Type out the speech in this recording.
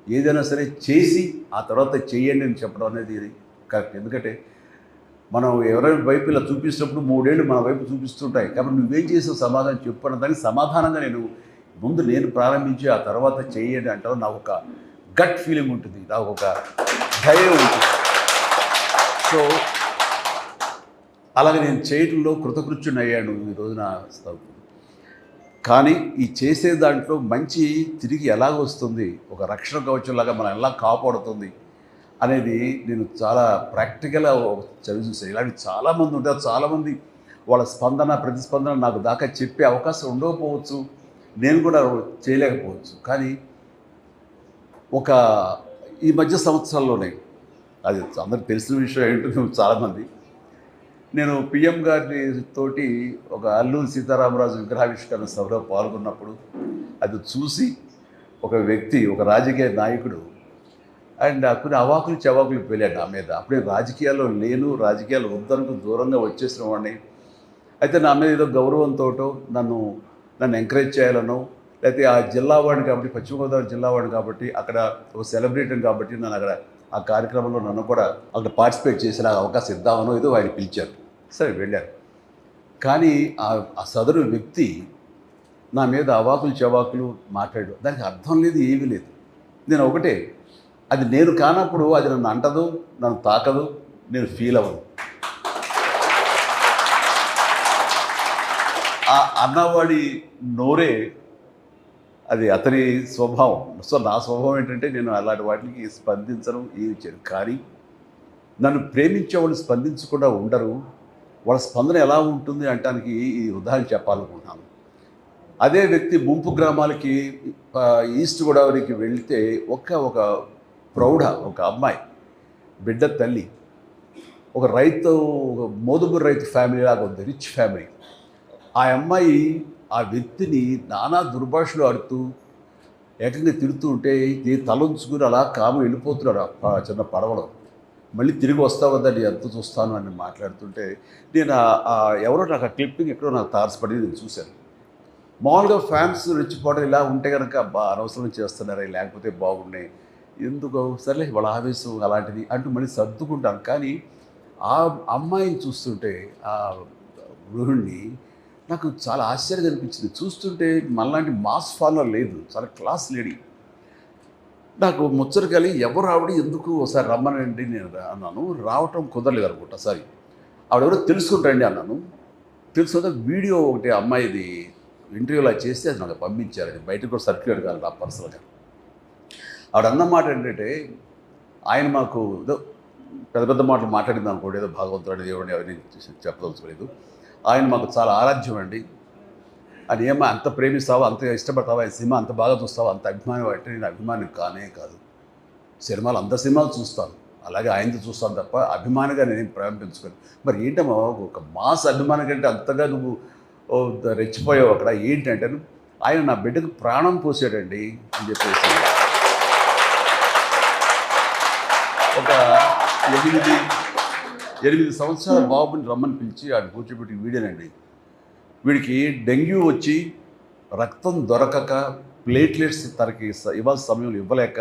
ఏదైనా సరే చేసి ఆ తర్వాత చెయ్యండి అని చెప్పడం అనేది కరెక్ట్. ఎందుకంటే మనం ఎవరైనా వైపు ఇలా చూపించినప్పుడు 3 ఏళ్ళు మన వైపు చూపిస్తుంటాయి. కాబట్టి నువ్వేం చేసావు సమాధానం చెప్పు అన్న దానికి సమాధానంగా నేను ప్రారంభించి ఆ తర్వాత చెయ్యండి అంటాను. నాకు ఒక గట్ ఫీలింగ్ ఉంటుంది. నాకు ఒక ధైర్యం ఉంటుంది. సో అలాగే నేను చేయటంలో కృతకృత్యుడయ్యాను ఈ రోజున. కానీ ఈ చేసే దాంట్లో మంచి తిరిగి ఎలాగ వస్తుంది, ఒక రక్షణ కవచంలాగా మనం ఎలా కాపాడుతుంది అనేది నేను చాలా ప్రాక్టికల్గా చదివి చూసాను. ఇలాంటి చాలామంది ఉంటారు. చాలామంది వాళ్ళ స్పందన ప్రతిస్పందన నాకు దాకా చెప్పే అవకాశం ఉండకపోవచ్చు, నేను కూడా చేయలేకపోవచ్చు. కానీ ఒక ఈ మధ్య సంవత్సరాల్లోనే అది అందరికి తెలిసిన విషయం ఏంటో చాలామంది నేను పిఎం గారి తోటి ఒక అల్లూరి సీతారామరాజు విగ్రహావిష్కరణ సభలో పాల్గొన్నప్పుడు అది చూసి ఒక వ్యక్తి, ఒక రాజకీయ నాయకుడు అండ్ కొన్ని అవాకులు చవాకులు వెళ్ళాడు నా మీద. అప్పుడే రాజకీయాల్లో లేను, రాజకీయాలు వద్దనుకు దూరంగా వచ్చేసిన వాడిని. అయితే నా మీద ఏదో గౌరవంతో నన్ను ఎంకరేజ్ చేయాలనో, లేకపోతే ఆ జిల్లా వాడిని కాబట్టి, పశ్చిమ గోదావరి జిల్లా వాడిని కాబట్టి, అక్కడ ఒక సెలబ్రిటీని కాబట్టి నన్ను అక్కడ ఆ కార్యక్రమంలో నన్ను కూడా అక్కడ పార్టిసిపేట్ చేసేలా అవకాశం ఇద్దామనో ఏదో ఆయన పిలిచారు. సరే వెళ్ళారు. కానీ ఆ సదరు వ్యక్తి నా మీద అవాకులు చవాకులు మాట్లాడు. దానికి అర్థం లేదు, ఏమీ లేదు. నేను ఒకటే, అది నేను కానప్పుడు అది నన్ను అంటదు, నన్ను తాకదు, నేను ఫీల్ అవ్వను. ఆ అన్నవాడి నోరే అది అతని స్వభావం. సో నా స్వభావం ఏంటంటే నేను అలాంటి వాటికి స్పందించను, ఏమి చేయను. కానీ నన్ను ప్రేమించే వాళ్ళు స్పందించకుండా ఉండరు. వాళ్ళ స్పందన ఎలా ఉంటుంది అంటానికి ఈ ఉదాహరణ చెప్పాలనుకుంటున్నాను. అదే వ్యక్తి ముంపు గ్రామాలకి ఈస్ట్ గోదావరికి వెళితే ఒక ప్రౌఢ ఒక అమ్మాయి, బిడ్డ తల్లి, ఒక రైతు, ఒక మోదుబురు రైతు ఫ్యామిలీ లాగా ఉంది, రిచ్ ఫ్యామిలీ. ఆ అమ్మాయి ఆ వ్యక్తిని నానా దుర్భాషలు ఆడుతూ ఏకంగా తిడుతూ ఉంటే తలంచుకుని అలా కాము వెళ్ళిపోతున్నాడు ఆ చిన్న పడవలో. మళ్ళీ తిరిగి వస్తా వద్దని ఎంత చూస్తాను అని మాట్లాడుతుంటే నేను ఎవరో నాకు ఆ క్లిప్పింగ్ ఎక్కడో నాకు తారసపడి నేను చూశాను. మామూలుగా ఫ్యాన్స్ రెచ్చిపోవడం ఇలా ఉంటే కనుక అనవసరం చేస్తున్నారే, లేకపోతే బాగున్నాయి, ఎందుకో సర్లే వాళ్ళ ఆవేశం అలాంటిది అంటూ మళ్ళీ సర్దుకుంటాను. కానీ ఆ అమ్మాయిని చూస్తుంటే, ఆ గృహిణిని నాకు చాలా ఆశ్చర్యంగా అనిపించింది. చూస్తుంటే మనలాంటి మాస్ ఫాలోవర్ లేదు, చాలా క్లాస్ లేడీ. నాకు ముచ్చట కలిగి ఎవరు ఆవిడ, ఎందుకు ఒకసారి రమ్మనండి నేను అన్నాను. రావటం కుదరలేదు అనుకుంటా. సరే ఆవిడెవరో తెలుసుకుంటాండి అన్నాను. తెలుసుకుంటే వీడియో ఒకటి అమ్మాయిది ఇంటర్వ్యూలా చేసి అది నాకు పంపించారు. అది బయటకు కూడా సర్క్యులేట్ కాదు నా పర్సనల్గా. ఆవిడ అన్న మాట ఏంటంటే, ఆయన మాకు ఏదో పెద్ద పెద్ద మాటలు మాట్లాడింది అనుకోండి, ఏదో భగవంతుడు దేవుడిని ఎవరిని చెప్పదలుచుకోలేదు. ఆయన మాకు చాలా ఆరాధ్యం అండి. అది ఏమో అంత ప్రేమిస్తావా, అంత ఇష్టపడతావా, ఈ సినిమా అంత బాగా చూస్తావా, అంత అభిమానం అంటే నేను అభిమాని కానే కాదు. సినిమాలు అంత సినిమాలు చూస్తాను, అలాగే ఆయనతో చూస్తాను తప్ప అభిమానిగా నేనేం ప్రేమ పెంచుకోను. మరి ఏంటమ్మా ఒక మాస్ అభిమాని కంటే అంతగా నువ్వు రెచ్చిపోయావు అక్కడ ఏంటంటే, ఆయన నా బిడ్డకు ప్రాణం పోసాడండి అని చెప్పేసి ఒక 8 సంవత్సరాల బాబుని రమ్మని పిలిచి ఆయన కూర్చోబెట్టి వీడేనండి, వీడికి డెంగ్యూ వచ్చి రక్తం దొరకక ప్లేట్లెట్స్ తనకి ఇవ్వాల్సిన సమయంలో ఇవ్వలేక